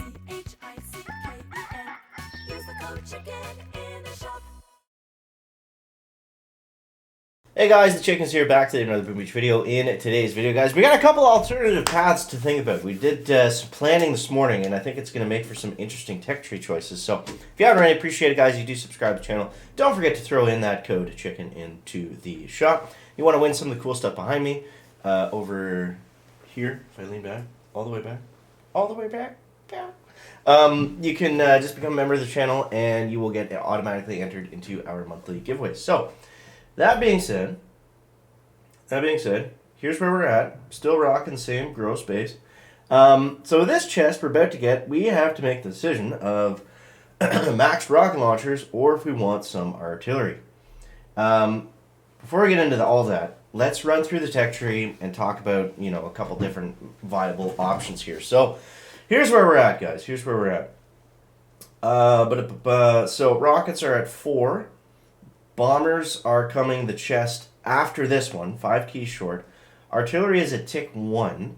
Use the code CHICKEN in the shop. Hey guys, the Chickens here, back to another Boom Beach video. In today's video, guys, we got a couple alternative paths to think about. We did some planning this morning, and I think it's going to make for some interesting tech tree choices. So, if you haven't already, appreciate it, guys. You do subscribe to the channel. Don't forget to throw in that code CHICKEN into the shop. You want to win some of the cool stuff behind me over here. If I lean back, all the way back, you can just become a member of the channel, and you will get automatically entered into our monthly giveaways. So. That being said, here's where we're at. Still rocking the same gross base. So this chest we're about to get, we have to make the decision of maxed rocket launchers or if we want some artillery. Before we get into all that, let's run through the tech tree and talk about, a couple different viable options here. So here's where we're at, guys. Here's where we're at. So rockets are at 4. Bombers are coming the chest after this one, 5 keys short. Artillery is at tick 1.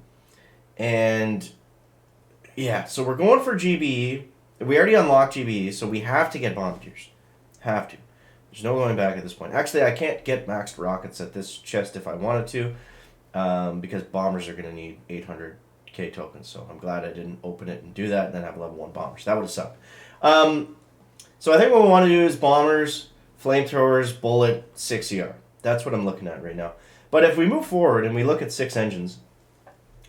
And, yeah, so we're going for GBE. We already unlocked GBE, so we have to get bombardiers. Have to. There's no going back at this point. Actually, I can't get maxed rockets at this chest if I wanted to, because bombers are going to need 800k tokens. So I'm glad I didn't open it and do that and then have level 1 bombers. That would have sucked. So I think what we want to do is bombers, flamethrowers, bullet, 6 ER. That's what I'm looking at right now. But if we move forward and we look at 6 engines,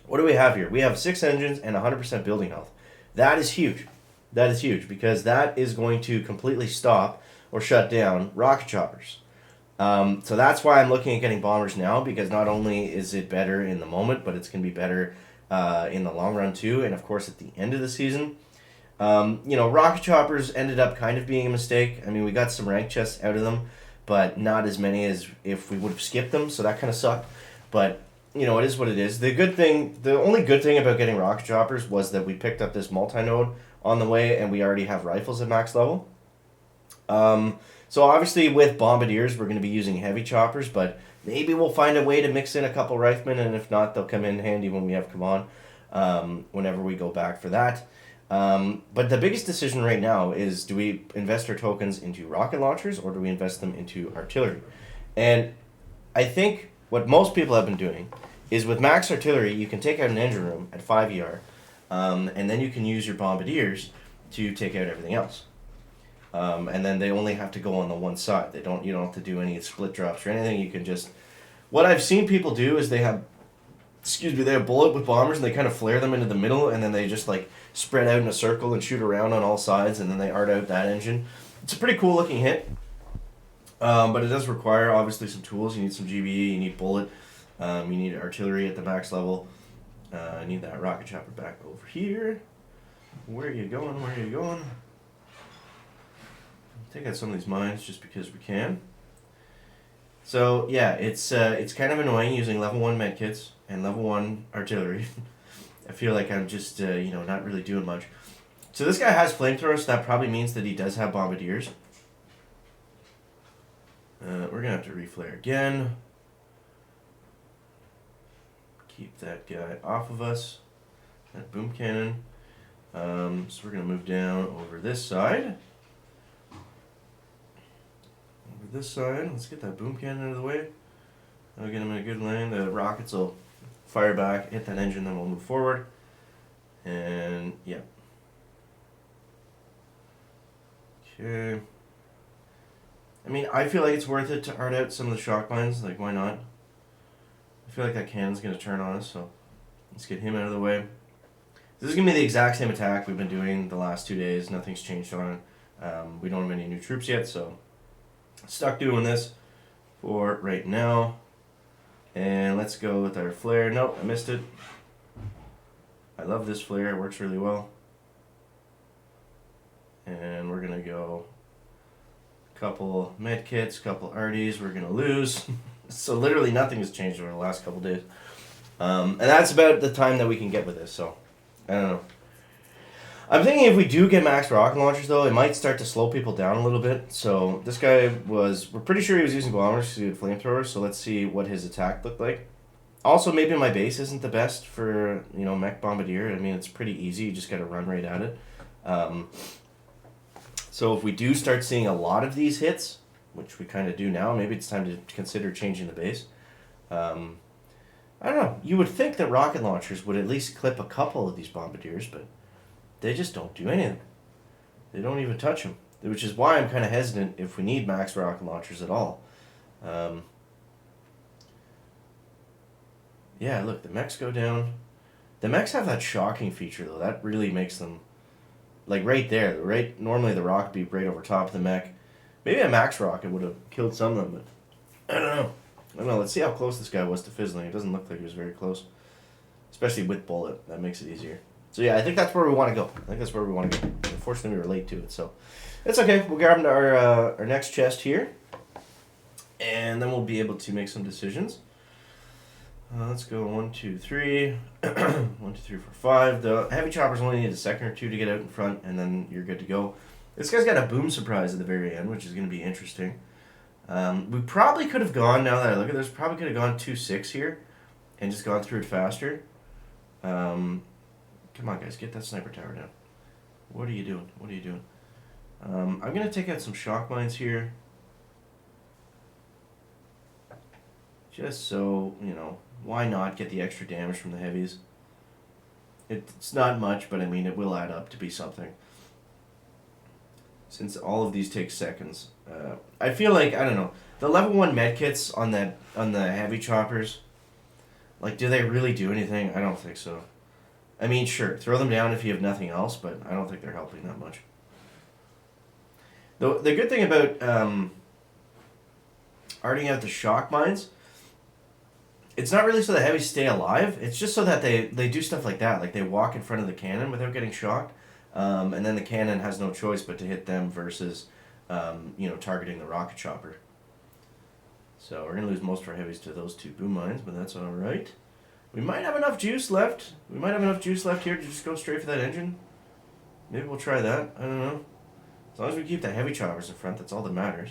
what do we have here? We have 6 engines and 100% building health. That is huge. That is huge because that is going to completely stop or shut down rocket choppers. So that's why I'm looking at getting bombers now, because not only is it better in the moment, but it's going to be better in the long run too, and of course at the end of the season. Rocket choppers ended up kind of being a mistake. I mean, we got some rank chests out of them, but not as many as if we would have skipped them, so that kind of sucked. But, it is what it is. The only good thing about getting rocket choppers was that we picked up this multi-node on the way, and we already have rifles at max level. So obviously with bombardiers, we're going to be using heavy choppers, but maybe we'll find a way to mix in a couple riflemen, and if not, they'll come in handy when we have come on, whenever we go back for that. But the biggest decision right now is, do we invest our tokens into rocket launchers or do we invest them into artillery? And I think what most people have been doing is with max artillery, you can take out an engine room at 5 ER, and then you can use your bombardiers to take out everything else. And then they only have to go on the one side. You don't have to do any split drops or anything. You can just, what I've seen people do is they have bullet with bombers and they kind of flare them into the middle, and then they just spread out in a circle and shoot around on all sides, and then they art out that engine. It's a pretty cool looking hit, but it does require obviously some tools. You need some GBE, you need bullet, you need artillery at the max level. I need that rocket chopper back over here. Where are you going? Take out some of these mines just because we can. So yeah, it's kind of annoying using level 1 medkits and level 1 artillery. I feel like I'm just not really doing much. So this guy has flamethrowers, so that probably means that he does have bombardiers. We're gonna have to reflare again. Keep that guy off of us. That boom cannon. So we're gonna move down over this side. Let's get that boom cannon out of the way. I'll get him in a good lane. The rockets will fire back, hit that engine, then we'll move forward. And yeah. Okay. I mean, I feel like it's worth it to art out some of the shock mines. Why not? I feel like that cannon's going to turn on us, so let's get him out of the way. This is going to be the exact same attack we've been doing the last 2 days. Nothing's changed on it. We don't have any new troops yet, so stuck doing this for right now. And let's go with our flare. Nope, I missed it. I love this flare. It works really well. And we're going to go couple med kits, couple arties. We're going to lose. So literally nothing has changed over the last couple days. And that's about the time that we can get with this. So, I don't know. I'm thinking if we do get max rocket launchers, though, it might start to slow people down a little bit. So this guy we're pretty sure he was using bombers because he had flamethrowers, so let's see what his attack looked like. Also, maybe my base isn't the best for, mech bombardier. I mean, it's pretty easy. You just got to run right at it. So if we do start seeing a lot of these hits, which we kind of do now, maybe it's time to consider changing the base. I don't know. You would think that rocket launchers would at least clip a couple of these bombardiers, but they just don't do anything. They don't even touch them, which is why I'm kind of hesitant if we need max rocket launchers at all. Yeah, look, the mechs go down. The mechs have that shocking feature, though. That really makes them, like right there, normally the rocket would be right over top of the mech. Maybe a max rocket would have killed some of them, but I don't know. Let's see how close this guy was to fizzling. It doesn't look like he was very close. Especially with bullet. That makes it easier. So yeah, I think that's where we want to go. Unfortunately, we were late to it, so it's okay. We'll grab our next chest here, and then we'll be able to make some decisions. Let's go 1, 2, 3. 1, 2, 3, 4, 5. The heavy choppers only need a second or two to get out in front, and then you're good to go. This guy's got a boom surprise at the very end, which is going to be interesting. We probably could have gone, now that I look at this, probably could have gone 2-6 here and just gone through it faster. Come on, guys, get that sniper tower down. What are you doing? I'm going to take out some shock mines here. Just so, why not get the extra damage from the heavies? It's not much, but I mean, it will add up to be something. Since all of these take seconds. I feel like, I don't know, the level 1 medkits on the heavy choppers, like, do they really do anything? I don't think so. I mean, sure, throw them down if you have nothing else, but I don't think they're helping that much. The good thing about arting out the shock mines, it's not really so the heavies stay alive, it's just so that they do stuff like that, like they walk in front of the cannon without getting shocked, and then the cannon has no choice but to hit them versus, targeting the rocket chopper. So we're going to lose most of our heavies to those 2 boom mines, but that's alright. We might have enough juice left. Here to just go straight for that engine. Maybe we'll try that. I don't know. As long as we keep the heavy choppers in front, that's all that matters.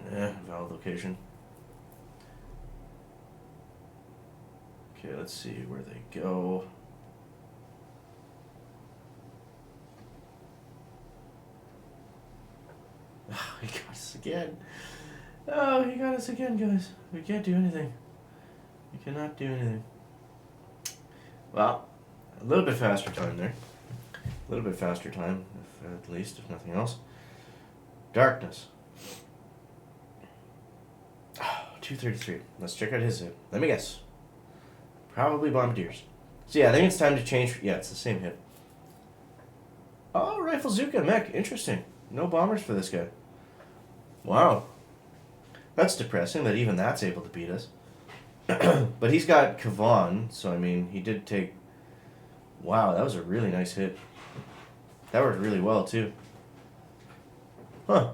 Valid location. Okay, let's see where they go. Oh, he got us again. Oh, he got us again, guys. We can't do anything. We cannot do anything. Well, a little bit faster time there. A little bit faster time, at least, if nothing else. Darkness. Oh, 233. Let's check out his hit. Let me guess. Probably bombardiers. So yeah, I think it's time to change. Yeah, it's the same hit. Oh, Rifle Zuka mech. Interesting. No bombers for this guy. Wow. That's depressing that even that's able to beat us. But he's got Kavan, so I mean, he did take... Wow, that was a really nice hit. That worked really well, too. Huh.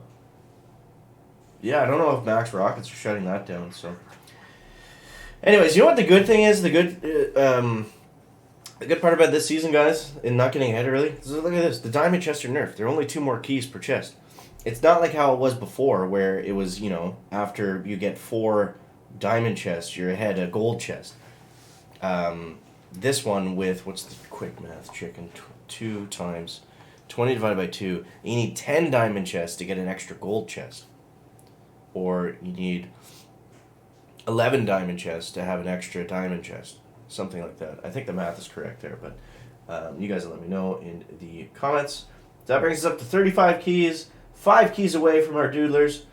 Yeah, I don't know if max rockets are shutting that down, so... Anyways, you know what the good thing is? The good part about this season, guys, in not getting ahead early? Look at this. The diamond chests are nerfed. There are only 2 more keys per chest. It's not like how it was before, where it was, after you get 4 diamond chests, you're ahead a gold chest. This one with, what's the quick math, chicken? 2 times 20 divided by 2. You need 10 diamond chests to get an extra gold chest. Or you need 11 diamond chests to have an extra diamond chest. Something like that. I think the math is correct there, but you guys will let me know in the comments. So that brings us up to 35 keys, 5 keys away from our doodlers,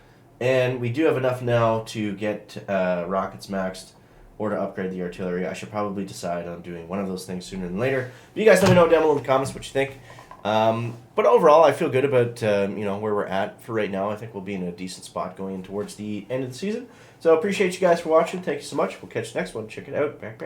and we do have enough now to get rockets maxed or to upgrade the artillery. I should probably decide on doing one of those things sooner than later. But you guys let me know down below in the comments what you think. But overall, I feel good about where we're at for right now. I think we'll be in a decent spot going in towards the end of the season. So appreciate you guys for watching. Thank you so much. We'll catch you next one. Check it out. Back.